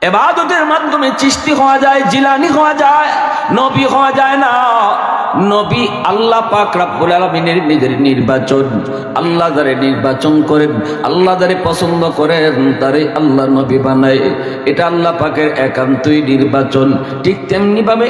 ইবাদতের মাধ্যমে চিশতি হওয়া যায়, জিলানি হওয়া যায়, নবী হওয়া যায় না। নবী আল্লাহ পাক রব্বুল আলামিনের নিজের নির্বাচন। আল্লাহ যারে নির্বাচন করেন, আল্লাহ যারে পছন্দ করেন, তারে আল্লাহ নবী বানায়। এটা আল্লাহ পাকের একান্তই নির্বাচন। ঠিক তেমনি ভাবে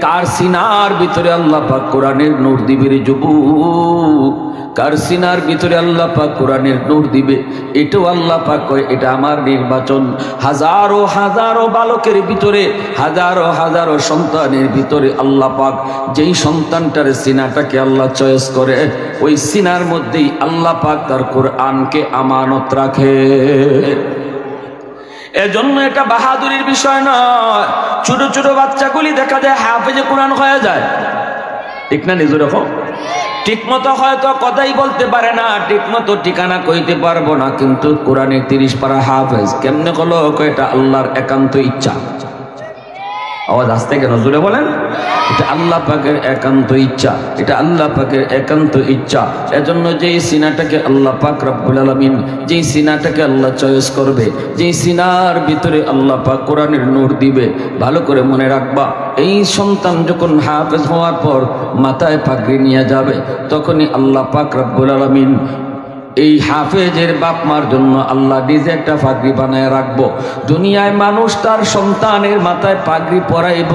কার সিনার ভিতরে আল্লাহ পাক কোরআনের নূর দিবে রে যুবক, কার সিনার ভিতরে আল্লাহ পাক কোরআনের নূর দিবে, এটাও আল্লাহ পাক কয় এটা আমার নির্বাচন। হাজারো হাজারো বালকের ভিতরে, হাজারো হাজারো সন্তানের ভিতরে আল্লাহ পাক যেই সন্তানটার সিনাটাকে আল্লাহ চয়েস করে, ওই সিনার মধ্যেই আল্লাহ পাক তার কোরআনকে আমানত রাখে। এজন্য এটা বাহাদুরির বিষয় নয়। ছোট ছোট বাচ্চাগুলি দেখা যায় হাফেজে কোরআন হয়ে যায়, ঠিক না? নিজের হোক ঠিক মতো হয়তো কথাই বলতে পারে না, ঠিক মতো ঠিকানা কইতে পারবো না, কিন্তু কোরআনে 30 পারা হাফেজ। কেমনে হলো? এটা আল্লাহর একান্ত ইচ্ছা। আওয়াজ আসতে কেন জোরে বলেন? এটা আল্লাহ পাকের একান্ত ইচ্ছা, এটা আল্লাহ পাকের একান্ত ইচ্ছা। এজন্য যেই সিনাটাকে আল্লাহ পাক রব্বুল আলামিন, যেই সিনাটাকে আল্লাহ চয়েস করবে, যেই সিনার ভিতরে আল্লাহ পাক কোরআনের নূর দিবে, ভালো করে মনে রাখবা, এই সন্তান যখন হাফেজ হওয়ার পর মাথায় পাগড়ি নিয়ে যাবে, তখনই আল্লাহ পাক রব্বুল আলামিন এই হাফেজের বাপ মার জন্য আল্লাহ নিজে একটা পাগড়ি বানায় রাখবো। দুনিয়ায় মানুষ তার সন্তানের মাথায় পাগড়ি পরাইব,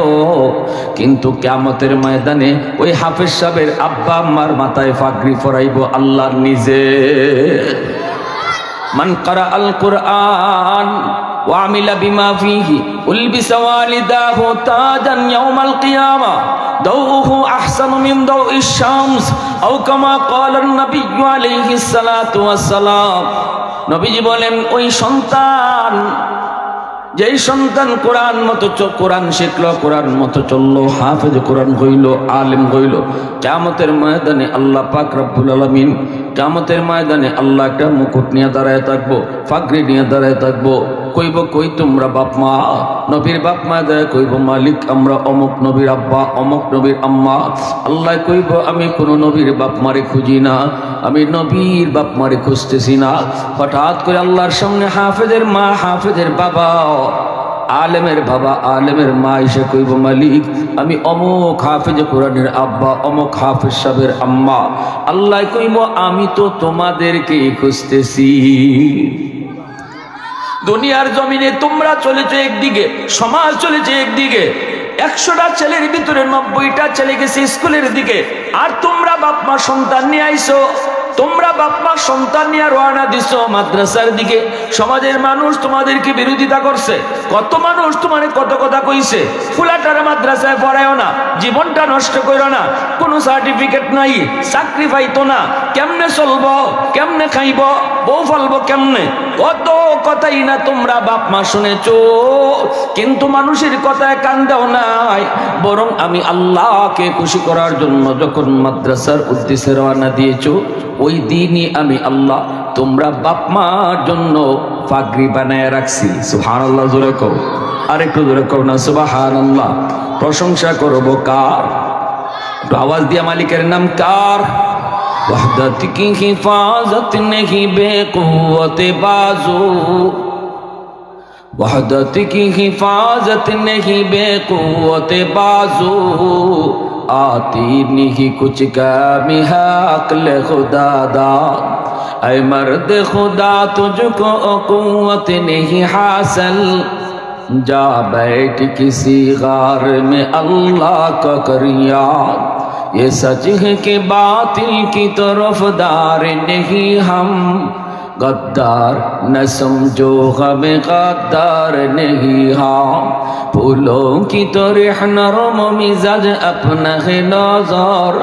কিন্তু কিয়ামতের ময়দানে ওই হাফেজ সাহেবের আব্বা আম্মার মাথায় পাগড়ি পরাইব আল্লাহ নিজে। মান কারা আল কুরআন ওয়া আমিলা বিমা ফিহি উলবিসা ওয়ালিদাহু তাজান ইয়াউমাল কিয়ামা দাউহু আহসানু মিন দাউইশ শামস আও কামা ক্বালান নাবিয়্যু আলাইহিস সালাতু ওয়াস সালাম। নবীজি বলেন, ওই সন্তান, যেই সন্তান কোরআন মতো কোরআন শিখলো, কোরআন মতো চললো, হাফেজ কোরআন হইল, আলেম হইল, কিয়ামতের ময়দানে আল্লাহ পাক রব্বুল আলামিন, কিয়ামতের ময়দানে আল্লাহ একটা মুকুট নিয়ে দাঁড়ায় থাকবো, পাগড়ি নিয়ে দাঁড়ায় থাকবো। কইব, কই তোমরা বাপ মা? নবীর বাপ মা দেয় কইব, মালিক আমরা অমুক নবীর আব্বা, অমুক নবীর আম্মা। আল্লাহ কইব, আমি কোনো নবীর বাপ মারে খুঁজি না, আমি নবীর বাপ মারে খুঁজতেছি না। হঠাৎ করে আল্লাহর সামনে হাফেজের মা, হাফেজের বাবা, আলেমের বাবা, আলেমের মা এসে কইব, মালিক আমি অমুক হাফেজ কোরআনের আব্বা, অমুক হাফেজ সাহেবের আম্মা। আল্লাহ কইব, আমি তো তোমাদেরকেই খুঁজতেছি। দুনিয়ার জমিনে তোমরা চলেছো একদিকে, সমাজ চলেছে একদিকে, 100টা ছেলের ভিতরে 90টা ছেলে গেছে স্কুলের দিকে, আর তোমরা বাপ মা সন্তান নিয়ে আইছো, তোমরা বাপ মা সন্তান নিয়ে রওনা দিছো মাদ্রাসার দিকে। সমাজের মানুষ তোমাদেরকে বিরোধিতা করছে, কত মানুষ তোমারে কত কথা কইছে, ফুলাটার মাদ্রাসায় পড়ায়ও না, জীবনটা নষ্ট করো না, কোনো সার্টিফিকেট নাই, চাকরি পাইতো না, কেমনে চলবো, কেমনে খাইব, বউ ফলবো কেমনে, কত কথাই না তোমরা বাপ মা শুনেছো। কিন্তু মানুষের কথায় কান দাও নাই, বরং আমি আল্লাহকে খুশি করার জন্য যখন মাদ্রাসার উদ্দেশ্যে রওনা দিয়েছো, ওই দিনই আমি আল্লাহ তোমরা বাপ মার জন্য পাগড়ি বানায় রাখছি। সুবহানাল্লাহ জোরে কও, আরেকটু জোরে কও না সুবহানাল্লাহ। প্রশংসা করব কার? আওয়াজ দিয়া মালিকের নাম কার? वहदत की हिफाजत नहीं बेकुव्वत बाजू, वहदत की हिफाजत नहीं बेकुव्वत बाजू, आती नहीं कुछ काम है अक्ल खुदा दाद, ऐ मर्द खुदा तुझको कुव्वत नहीं हासिल, जा बैठ किसी गार में अल्लाह का कर याद, ये सच है कि बातिल की तरफदार नहीं हम, गद्दार न समझो हमें गद्दार नहीं हम, फूलों की तरह नरम मिजाज अपना है नज़र,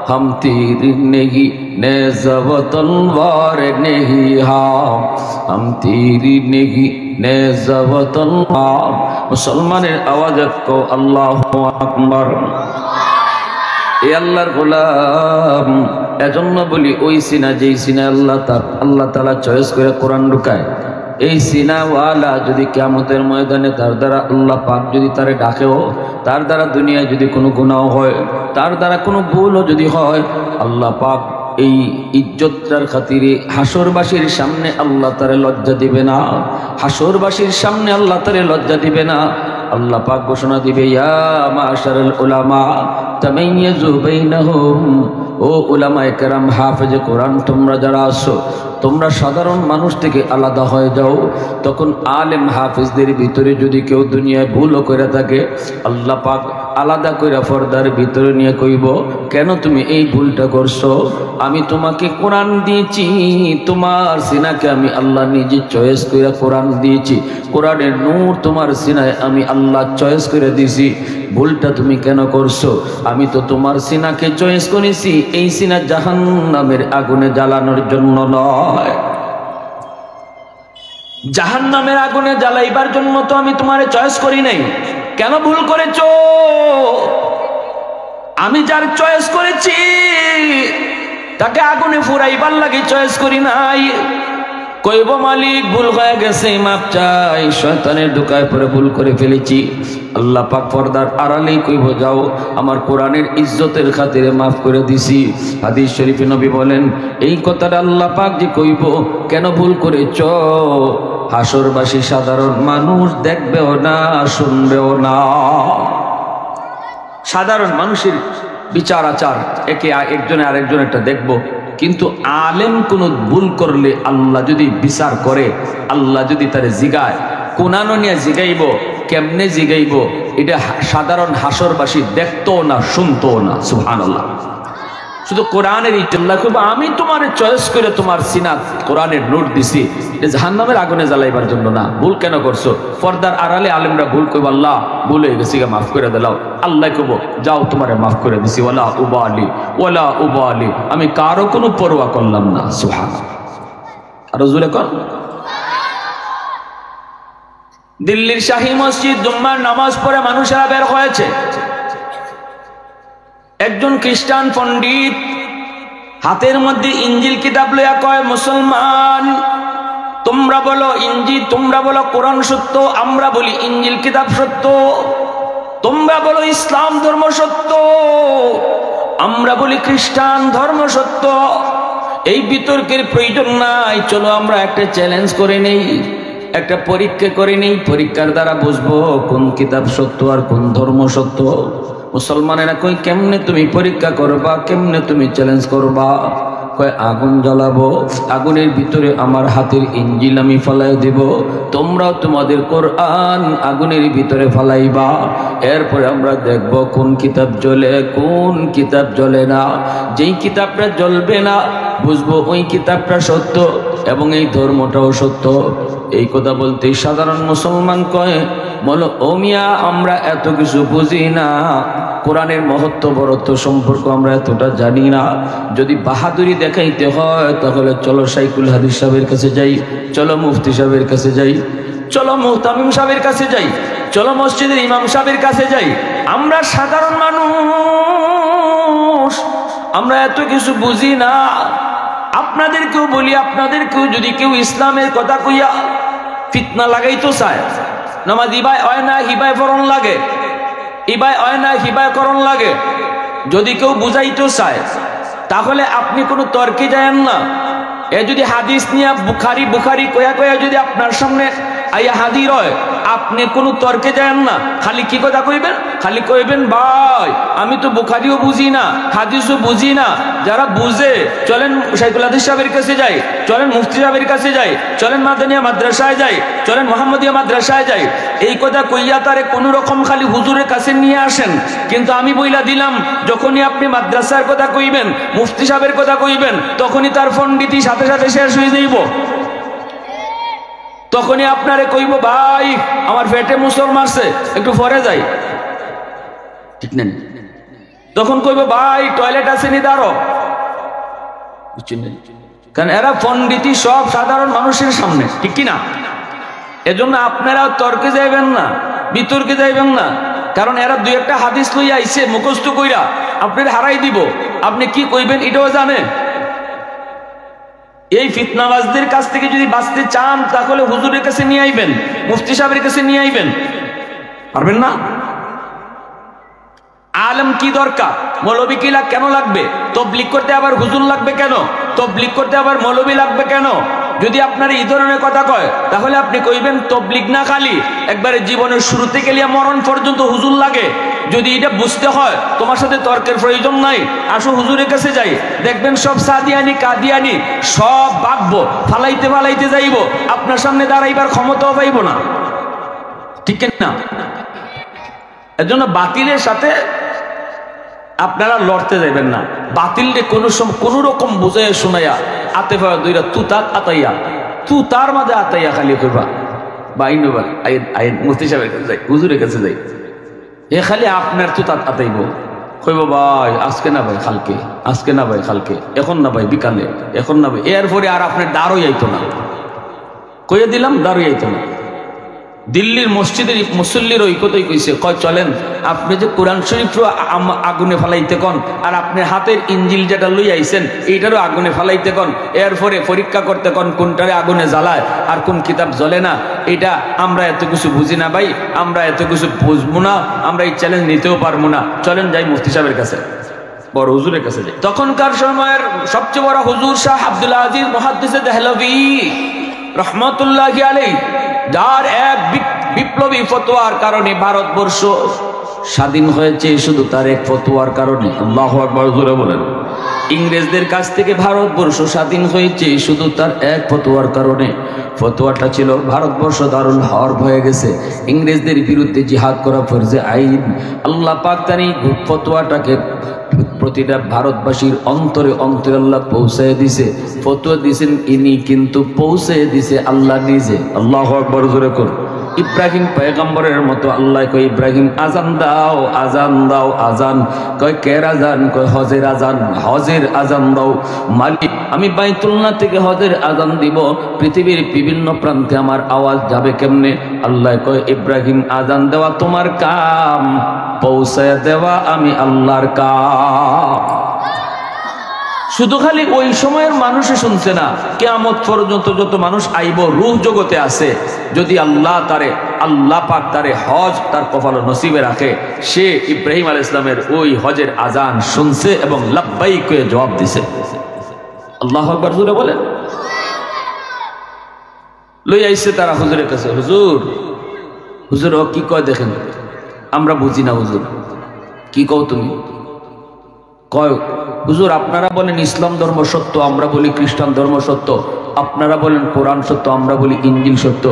हम तीर नहीं नेज़ा व तलवार नहीं हम तीर नहीं नेज़ा व तलवार। मुसलमाনের आवाज को अल्लाहु আকবার। এ আল্লাহর গোলাম, এজন্য বলি ওই সিনা, যেই সিনা আল্লাহ তাআলা চয়েস করে কোরআন ঢুকায়, এই সিনাওয়ালা যদি কিয়ামতের ময়দানে তার দ্বারা আল্লাহ পাক যদি তারে ডাকেও, তার দ্বারা দুনিয়ায় যদি কোনো গুনাহ হয়, তার দ্বারা কোনো ভুলও যদি হয়, আল্লাহ পাক এই ইজ্জতটার খাতিরে হাসরবাসীর সামনে আল্লাহ তারে লজ্জা দিবে না, হাসরবাসীর সামনে আল্লাহ তারে লজ্জা দিবে না। আল্লাহ পাক ঘোষণা দিবে, ইয়া মাশারাল উলামা তামাইয়াজু বাইনাহুম, ও উলামায়ে কেরাম হাফেজে কোরআন তোমরা যারা আছো, তোমরা সাধারণ মানুষ থেকে আলাদা হয়ে যাও। তখন আলেম হাফেজদের ভিতরে যদি কেউ দুনিয়ায় ভুলও করে থাকে, আল্লাহ পাক আলাদা করে পর্দার ভিতরে নিয়ে কইব, কেন তুমি এই ভুলটা করছো? আমি তোমাকে কোরআন দিয়েছি, তোমার সিনাকে আমি আল্লাহ নিজে চয়েস করে কোরআন দিয়েছি, কোরআনের নূর তোমার সিনায় আমি আল্লাহ চয়েস করে দিয়েছি, ভুলটা তুমি কেন করছো? আমি তো তোমার সিনাকে চয়েস করেছি এই সিনা জাহান্নামের আগুনে জ্বালানোর জন্য নয়, জাহান্নামের আগুনে জ্বালাইবার জন্য তো আমি তোমারে চয়েস করি নাই। কেন ভুল করেছো? আমি যার চয়েস করেছি তাকে আগুনে ফুরাইবার লাগে চয়েস করি নাই। কইব মালিক ভুল হয়ে গেছে, মাপ চাই, শয়তানের ঢুকায় পরে ভুল করে ফেলেছি। আল্লাহ পাক পর্দার আড়ালেই কইব, যাও আমার কোরআনের ইজ্জতের খাতিরে মাফ করে দিছি। হাদিস শরীফে নবী বলেন, এই কথাটা আল্লাহ পাক যে কইব, কেন ভুল করেছ? হাসরবাসী সাধারণ মানুষ দেখবেও না, শুনবেও না। সাধারণ মানুষের বিচার আচার একে একজনে আরেকজনেরটা দেখবো, কিন্তু আলেম কোনো ভুল করলে আল্লাহ যদি বিচার করে, আল্লাহ যদি তারে জিগায়, কোনানো নিয়ে জিগাইব, কেমনে জিগাইব, এটা সাধারণ হাসরবাসী দেখতো না, শুনতো না। সুবহানাল্লাহ। শুধু কোরআনের ইল্লাহ করবো, আমি তোমার চয়েস করে তোমার সিনা কোরআনের নোট দিছি, জাহান্নামের আগুনে জ্বালাইবার জন্য না। ভুল কেন করছো? পর্দার আড়ালে আলেমরা ভুল কইব, আল্লাহ ভুল হয়ে গেছি, মাফ করে দিলাও। আল্লাহ কইব, যাও তোমারে মাফ করে দিছি, ওয়ালা উবালি ওয়ালা উবালি, আমি কারো কোনো পরোয়া করলাম না। সুবহানাল্লাহ। আরো জোরে কর। দিল্লির শাহী মসজিদ জুম্মার নামাজ পড়ে মানুষেরা বের হয়েছে। একজন খ্রিস্টান পণ্ডিত হাতের মধ্যে ইঞ্জিল কিতাব লইয়া কয়, মুসলমান তোমরা বলো ইঞ্জিল, তোমরা বলো কোরআন সত্য, আমরা বলি ইঞ্জিল কিতাব সত্য। তোমরা বলো ইসলাম ধর্ম সত্য, আমরা বলি খ্রিস্টান ধর্ম সত্য। এই বিতর্কের প্রয়োজন নাই, চলো আমরা একটা চ্যালেঞ্জ করে নেই, একটা পরীক্ষা করে নেই, পরীক্ষার দ্বারা বুঝবো কোন কিতাব সত্য আর কোন ধর্ম সত্য। মুসলমানেরা কই, কেমনে তুমি পরীক্ষা করবা, কেমনে তুমি চ্যালেঞ্জ করবা? কয়, আগুন জ্বালাবো, আগুনের ভিতরে আমার হাতের ইঞ্জিল আমি ফেলাই দেব, তোমরাও তোমাদের কোরআন আগুনের ভিতরে ফেলাইবা। এরপরে আমরা দেখব কোন কিতাব জ্বলে, কোন কিতাব জ্বলে না। যেই কিতাবটা জ্বলবে না, বুঝবো ওই কিতাবটা সত্য এবং এই ধর্মটাও সত্য। এই কথা বলতে সাধারণ মুসলমান কয়, বলো ও মিয়া, আমরা এত কিছু বুঝি না, কোরআনের মহত্ব বরত্ব সম্পর্ক আমরা এতটা জানি না। যদি বাহাদুরি দেখাইতে হয় তাহলে চলো শাইখুল হাদিস সাহেবের কাছে যাই, চলো মুফতি সাহেবের কাছে যাই, চলো মুহতামিম সাহেবের কাছে যাই, চলো মসজিদের ইমাম সাহেবের কাছে যাই। আমরা সাধারণ মানুষ, আমরা এত কিছু বুঝি না। আপনাদেরকেও বলি, আপনাদেরকেও যদি কেউ ইসলামের কথা কইয়া ফিতনা লাগাইতো চায়, নামাজ ইবাই হয় না, হিবায় ফরন লাগে, ইবাই হয় না, হিবায় করণ লাগে, যদি কেউ বুঝাইতে চায় তাহলে আপনি কোনো তর্কে যায়েন না। এ যদি হাদিস নিয়ে বুখারি বুখারি কয়া কয়া যদি আপনার সামনে আইয়া হাজির হয়, আপনি কোনো তর্কে যায়েন না, খালি কি কথা কইবেন? খালি কইবেন, ভাই আমি তো বুখারিও বুঝি না, হাদিসও বুঝি না। যারা বুঝে চলেন শাইখুল হাদিস সাহেবের কাছে যাই, চলেন মুফতি সাহেবের কাছে যাই, চলেন মাদানিয়া মাদ্রাসায় যাই, চলেন মোহাম্মদিয়া মাদ্রাসায় যাই। এই কথা কইয়া তারে কোনো রকম খালি হুজুরের কাছে নিয়ে আসেন। কিন্তু আমি বইলা দিলাম, যখনই আপনি মাদ্রাসার কথা কইবেন, মুফতি সাহেবের কথা কইবেন, তখনই তার পণ্ডিতি সাথে সাথে শেষ হয়ে যাইব। তখনই আপনারে কইব, ভাই আমার পেটে মুসর মারছে, একটু পরে যাই, ঠিক নেন। তখন কইব, ভাই টয়লেট আছে নি, দাঁড়ো, কারণ এরা পণ্ডিতি সব সাধারণ মানুষের সামনে, ঠিক কিনা? এজন্য আপনারা তর্কে যাইবেন না, বিতর্কে যাইবেন না, কারণ এরা দুই একটা হাদিস লইয়া আইছে মুখস্থ কইরা আপনার হারাই দিব। আপনি কি কইবেন এটাও জানে। এই ফিতনাবাজদের কাছ থেকে যদি বাঁচতে চান তাহলে হুজুরের কাছে নিয়ে আইবেন, মুফতি সাহেবের কাছে নিয়ে আইবেন, পারবেন না? আলেম কি দরকার, মৌলবী কি কেন লাগবে, তাবলীগ করতে আবার হুজুর লাগবে কেন, তাবলীগ করতে আবার মৌলবী লাগবে কেন? যদি আপনার এই ধরনের কথা কয় তাহলে আপনি কইবেন তাবলীগ না খালি একবারে জীবনের শুরু থেকে লিয়া মরণ পর্যন্ত হুজুর লাগে। যদি এটা বুঝতে হয় তোমার সাথে তর্কের প্রয়োজন নাই, আসো হুজুরের কাছে যাই, দেখবেন সব সাদিয়ানি কাদিয়ানি সব বাগবো, ফালাইতে ফালাইতে যাইব, আপনার সামনে দাঁড়াইবার ক্ষমতাও পাইব না, ঠিক না? এর জন্য বাতিলের সাথে আপনারা লড়তে যাবেন না। বাতিলরে কোন রকম বুঝাইয়া শোনাইয়া আতে পাওয়া দুইটা তুতাত আতাইয়া তুতার মাঝে আতাইয়া খালি করবা বাইনবার মুফতি সাহেবের কাছে যাই, হুজুরের কাছে যাই, এ খালি আপনার তুতাত আতাইব, কইব ভাই আজকে না ভাই কালকে, আজকে না ভাই কালকে, এখন না ভাই বিকালে, এখন না ভাই, এরপরে আর আপনার দাঁড়ই আইতো না, কইয়া দিলাম দাঁড়ই আইতো না। দিল্লির মসজিদের মুসল্লির ওই কথাই কইছে, কয় চলেন আপনি যে কোরআন শরীফ আগুনে ফালাইতে কন আর আপনার হাতের ইঞ্জিল যেটা লই আইছেন এইটারও আগুনে ফালাইতে কন, এরপরে পরীক্ষা করতে কন কোনটারে আগুনে জ্বালায় আর কোন কিতাব জ্বলে না। এটা আমরা এত কিছু বুঝি না ভাই, আমরা এত কিছু বুঝবো না, আমরা এই চ্যালেঞ্জ নিতেও পারবো না, চলেন যাই মুফতি সাহেবের কাছে, বড় হুজুরের কাছে যাই। তখনকার সময়ের সবচেয়ে বড় হুজুর শাহ আব্দুল আজিজ মুহাদ্দিস দেহলভী রহমতুল্লাহি আলাইহি, যার এক বিপ্লবী ফতোয়ার কারণে ভারতবর্ষ স্বাধীন হয়েছে, শুধু তার এক ফতোয়ার কারণে। আল্লাহু আকবার জোরে বলেন। ইংরেজদের কাছ থেকে ভারতবর্ষ স্বাধীন হয়েছে শুধু তার এক ফতোয়ার কারণে। ফতোয়াটা ছিল ভারতবর্ষ দারুল হরব হয়ে গেছে, ইংরেজদের বিরুদ্ধে জিহাদ করা ফরজে আইন। আল্লাহ পাক তার এই ফতোয়াটাকে প্রতিটা ভারতবাসীর অন্তরে অন্তরে আল্লাহ পৌঁছায় দিছে। ফতোয়া দিছেন ইনি, কিন্তু পৌঁছে দিছে আল্লাহ নিজে। আল্লাহু আকবার জোরে কর। ইব্রাহিম পয়গম্বরের মতো আল্লাহ কয় ইব্রাহিম আজান দাও, আজান দাও, আজান কয় কের আজান, কয় হজের আজান, হজের আজান দাও। মালিক আমি বাইতুল্লাহ থেকে হজের আজান দিব, পৃথিবীর বিভিন্ন প্রান্তে আমার আওয়াজ যাবে কেমনে? আল্লাহ কয় ইব্রাহিম আজান দেওয়া তোমার কাম, পৌঁছায় দেওয়া আমি আল্লাহর কাম। শুধু খালি ওই সময়ের মানুষে শুনছে না, কিয়ামত পর্যন্ত যত মানুষ আইব রূহ জগতে আছে, যদি আল্লাহ পাক তারে হজ তার কপাল নসিবে রাখে, সে ইব্রাহিম আলাইহিস সালামের ওই হজের আজান শুনছে এবং লাব্বাইক কয়ে জবাব দিছে। আল্লাহু আকবার জোরে বলেন। লই আইছে তারা হুজুরের কাছে, হুজুর ও কি কয় দেখেন, আমরা বুঝি না হুজুর, কি কও তুমি? কয় হুজুর আপনারা বলেন ইসলাম ধর্ম সত্য, আমরা বলি খ্রিস্টান ধর্ম সত্য, আপনারা বলেন কোরআন সত্য, আমরা বলি ইঞ্জিল সত্য,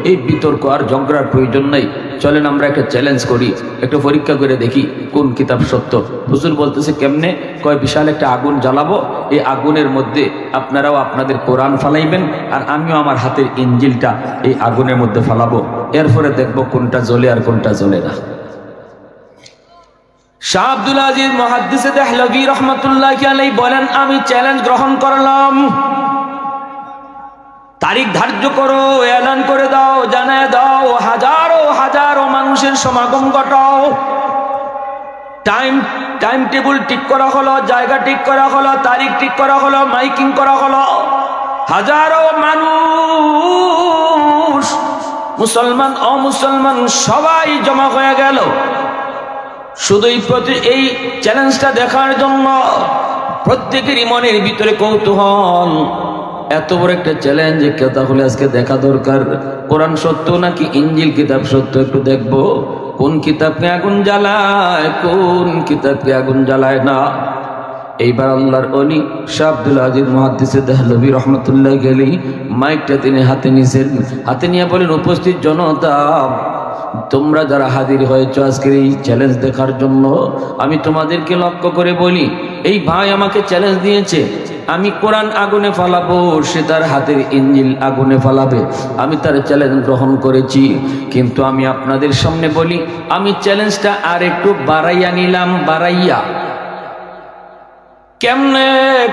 এই বিতর্ক আর ঝগড়ার প্রয়োজন নাই, চলেন আমরা একটা চ্যালেঞ্জ করি, একটা পরীক্ষা করে দেখি কোন কিতাব সত্য। হুজুর বলতেছে কেমনে? কয় বিশাল একটা আগুন জ্বালাবো, এই আগুনের মধ্যে আপনারাও আপনাদের কোরআন ফালাইবেন আর আমিও আমার হাতের ইঞ্জিলটা এই আগুনের মধ্যে ফালাবো, এরপরে দেখবো কোনটা জ্বলে আর কোনটা জ্বলে না। শাহ আব্দুল আজিজ মুহাদ্দিস দেহলভী রহমতুল্লাহি আলাইহি বলেন, আমি চ্যালেঞ্জ গ্রহণ করলাম, তারিখ ধার্য করো, এলান করে দাও, জানায় দাও, হাজারো হাজারো মানুষের সমাগম ঘটাও। টাইম টেবিল ঠিক করা হলো, জায়গা ঠিক করা হলো, তারিখ ঠিক করা হলো, মাইকিং করা হলো, হাজারো মানুষ মুসলমান অমুসলমান সবাই জমা হয়ে গেল শুধু এই চ্যালেঞ্জটা দেখার জন্য। প্রত্যেকেরই মনের ভিতরে কৌতূহল, এত বড় একটা চ্যালেঞ্জ তাহলে আজকে দেখা দরকার, কোরআন সত্য নাকি ইঞ্জিল কিতাব সত্য, একটু দেখবো কোন কিতাবকে আগুন জ্বালায়, কোন কিতাবকে আগুন জ্বালায় না। এইবার আল্লাহর ওলি শাহ আব্দুল আজিজ মুহাদ্দিস দেহলভী রহমতুল্লাহি আলাইহি মাইকটা তিনি হাতে নিয়েছেন, হাতে নিয়ে বলেন, উপস্থিত জনতা, তোমরা যারা হাজির হয়েছ আজকের এই চ্যালেঞ্জ দেখার জন্য, আমি তোমাদেরকে লক্ষ্য করে বলি, এই ভাই আমাকে চ্যালেঞ্জ দিয়েছে, আমি কোরআন আগুনে ফালাবো, সে তার হাতের ইঞ্জিল আগুনে ফালাবে, আমি তার চ্যালেঞ্জ গ্রহণ করেছি। কিন্তু আমি আপনাদের সামনে বলি, আমি চ্যালেঞ্জটা আর একটু বাড়াইয়া নিলাম, বাড়াইয়া। কেমনে?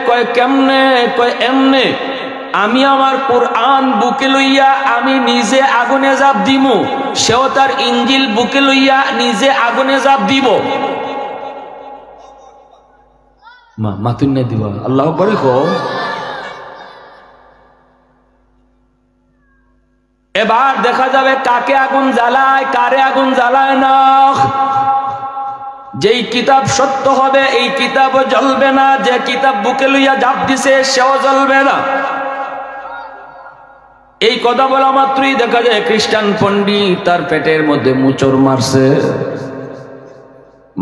কয় কেমনে? কয় এমনে, আমি আমার কোরআন বুকে লইয়া আমি নিজে আগুনে জাপ দিব, সেও তার ইঞ্জিল বুকে লইয়া নিজে আগুনে জাপ দিব। মাতুন না দিবা, আল্লাহ বড় কো। এবার দেখা যাবে কাকে আগুন জ্বালায়, কারে আগুন জ্বালায় না। যেই কিতাব সত্য হবে এই কিতাবও জ্বলবে না, যে কিতাব বুকে লইয়া জাপ দিছে সেও জ্বলবে না। এই কথা বলা মাত্রই দেখা যায় খ্রিস্টান পণ্ডিত তার পেটের মধ্যে মুচড় মারছে।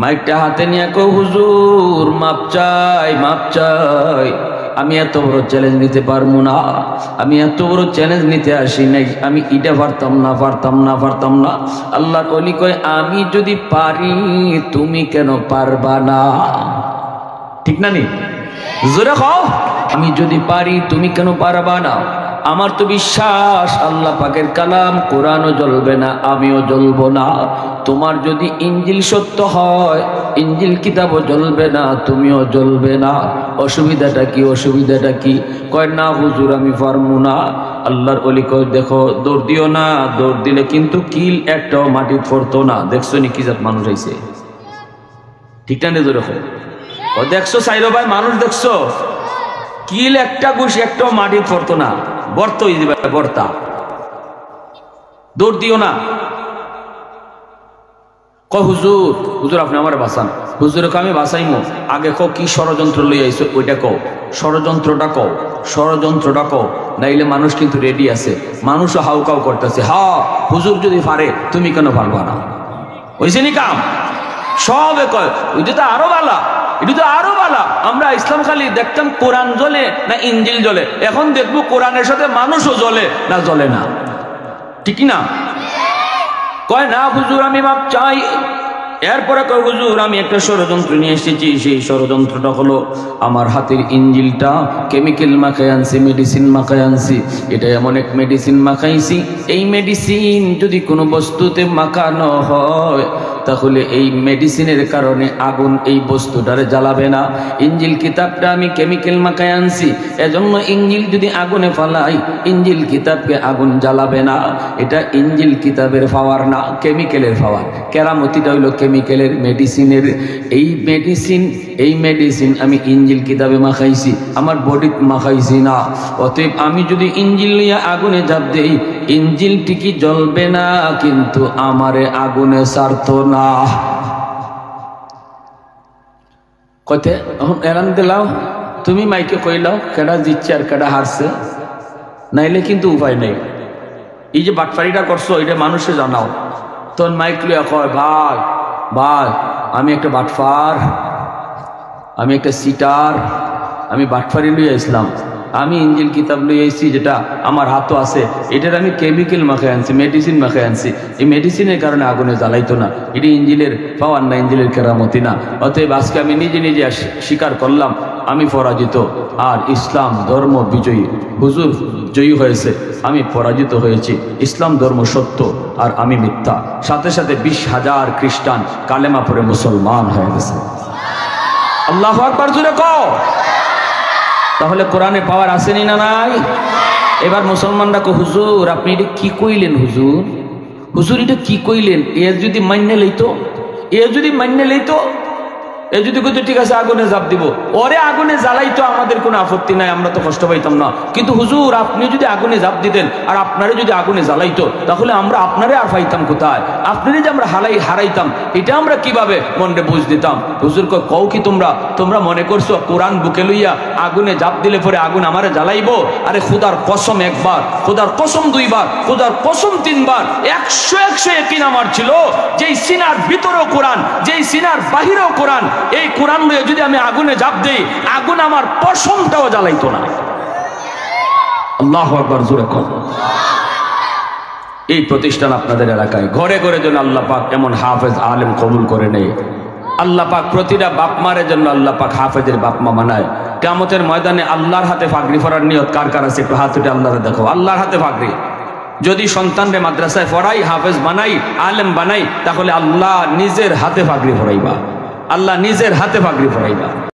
মাইকটা হাতে নিয়ে কো হুজুর মাপ চাই, মাপ চাই, আমি এত বড় চ্যালেঞ্জ নিতে পারবো না, আমি এত বড় চ্যালেঞ্জ নিতে আসি নাই, আমি এটা পারতাম না, পারতাম না, পারতাম না। আল্লাহর ওলি কয় আমি যদি পারি তুমি কেন পারবা না? ঠিক না নি? জোরে খাও, আমি যদি পারি তুমি কেন পারবা না? আমার তো বিশ্বাস আল্লাহ পাকের কালাম কোরআনও জ্বলবে না, আমিও জ্বলবো না। তোমার যদি ইঞ্জিল সত্য হয় ইঞ্জিল কিতাবও জ্বলবে না, তুমিও জ্বলবে না। অসুবিধাটা কি? অসুবিধাটা কি? কয় না হুজুর আমি পারবো না। আল্লাহর ওলি কয় দেখো দৌড় দিও না, দৌড় দিলে কিন্তু কিল একটাও মাটি পড়তো না। দেখছো নি কি জাত মানুষ হয়েছে? ঠিক না রে? দেখো ও দেখছো সাইরো ভাই মানুষ দেখছো? কিল একটা ঘুষ একটাও মাটি পড়তো না, বর্ত বর্তা। দৌড় দিও না। ক হুজুর, হুজুর আপনি আমার বাঁচান। হুজুরকে আমি বাঁচাইমো, আগে কও কি ষড়যন্ত্র লই আইছো ওইটা কও, ষড়যন্ত্রটা কও, ষড়যন্ত্রটা কও, নাইলে মানুষ কিন্তু রেডি আছে, মানুষও হাউকাউ করতেছে। হা হুজুর যদি পারে তুমি কেন পারবা না? হইছে নি কাম? সবে কয় ওইটা তো আরো বালা, এটা তো আরো বালা। আমরা ইসলাম খালি দেখতাম কোরআন জ্বলে না ইঞ্জিল জ্বলে, এখন দেখবো কোরআনের সাথে মানুষও জ্বলে না জ্বলে না। ঠিক না? কয় না হুজুর আমি মাপ চাই। এরপরে কয় হুজুর আমি একটা ষড়যন্ত্র নিয়ে এসেছি, সেই ষড়যন্ত্রটা হলো আমার হাতের ইঞ্জিলটা কেমিক্যাল মাখায় আনছি, মেডিসিন মাখায় আনছি। এটা এমন এক মেডিসিন মাখাইছি, এই মেডিসিন যদি কোনো বস্তুতে মাখানো হয় তাহলে এই মেডিসিনের কারণে আগুন এই বস্তুটারে জ্বালাবে না। ইঞ্জিল কিতাবটা আমি কেমিক্যাল মাখায় আনছি, এজন্য ইঞ্জিল যদি আগুনে ফালাই ইঞ্জিল কিতাবকে আগুন জ্বালাবে না। এটা ইঞ্জিল কিতাবের পাওয়ার না, কেমিক্যালের পাওয়ার। কেরামতিটা হইল কেমিক্যালের, মেডিসিনের। এই মেডিসিন আমি ইঞ্জিল কিতাবে মাখাইছি, আমার বডিত মাখাইছি না। অতএব আমি যদি ইঞ্জিল নিয়ে আগুনে ঝাঁপ দেই ইঞ্জিল ঠিকই জ্বলবে না, কিন্তু আমারে আগুনে ছাড়ত না। কতে এখন এলান দিলাও, তুমি মাইকে কইলাও কেডা জিতছে আর কেডা হারছে, নাইলে কিন্তু উপায় নেই। এই যে বাটফারিটা করছো এটা মানুষে জানাও। তখন মাইক লিয়া কয় ভাই ভাই আমি একটা বাটফার, আমি একটা সিটার, আমি বাটফারি লইয়া ইসলাম, আমি ইঞ্জিল কিতাব লইয়া এসেছি যেটা আমার হাতও আছে, এটার আমি কেমিক্যাল মাখায় আনছি, মেডিসিন মাখায় আনছি। এই মেডিসিনের কারণে আগুনে জ্বালাইতো না, এটি ইঞ্জিলের পাওয়ার না, ইঞ্জিলের কেরামতি না। অতএব আজকে আমি নিজে নিজে স্বীকার করলাম আমি পরাজিত, আর ইসলাম ধর্ম বিজয়ী। হুজুর জয়ী হয়েছে, আমি পরাজিত হয়েছি। ইসলাম ধর্ম সত্য আর আমি মিথ্যা। সাথে সাথে 20,000 খ্রিস্টান কালেমা পড়ে মুসলমান হয়ে গেছে। আল্লাহু আকবার জোরে কও। তাহলে কোরআনে পাওয়ার আসেনি না নাই? এবার মুসলমানরা কো হুজুর আপনি এটা কি কইলেন? হুজুর হুজুর এটা কি কইলেন? এ যদি মান্য লইতো, এ যদি মান্য লইতো, এ যদি কইতো ঠিক আছে আগুনে ঝাঁপ দিব, ওরে আগুনে জ্বালাইতো আমাদের কোনো আপত্তি নাই, আমরা তো কষ্ট পাইতাম না। কিন্তু হুজুর আপনি যদি আগুনে ঝাঁপ দিতেন আর আপনারে যদি আগুনে জ্বালাইতো তাহলে আমরা আপনারে আর পাইতাম কোথায়? আপনারে যে আমরা হারাইতাম এটা আমরা কিভাবে মনে বুঝ দিতাম? হুজুর কও কি তোমরা মনে করছো কোরআন বুকে লইয়া আগুনে ঝাঁপ দিলে পরে আগুন আমারে জ্বালাইবো? আরে খুদার কসম একবার, খুদার কসম দুইবার, খুদার কসম তিনবার, 100 একিন আমার ছিল যেই সিনার ভিতরেও কোরআন, যেই সিনার বাহিরেও কোরআন, এই কোরআন লইয়া যদি আমি আগুনে ঝাঁপ দেই আগুন আমার পশমটাও জ্বালাইতো না। আল্লাহু আকবার জোরে কও। এই প্রতিষ্ঠান আপনাদের এলাকায় ঘরে ঘরে যেন আল্লাহ পাক এমন হাফেজ আলেম কবুল করে নেই। আল্লাহ পাক প্রতিটা বাপ মারের জন্য আল্লাহ পাক হাফেজের বাপ মা বানায়। কিয়ামতের ময়দানে আল্লাহর হাতে পাগড়ি পরার নিয়ত কার কার আছে একটু হাত উঠে আল্লাহরে দেখো। আল্লাহর হাতে পাগড়ি। যদি সন্তানরে মাদ্রাসায় পড়াই, হাফেজ বানাই, আলেম বানাই, তাহলে আল্লাহ নিজের হাতে পাগড়ি পরাইবা, আল্লাহ নিজের হাতে পাগড়ি পরাইবা।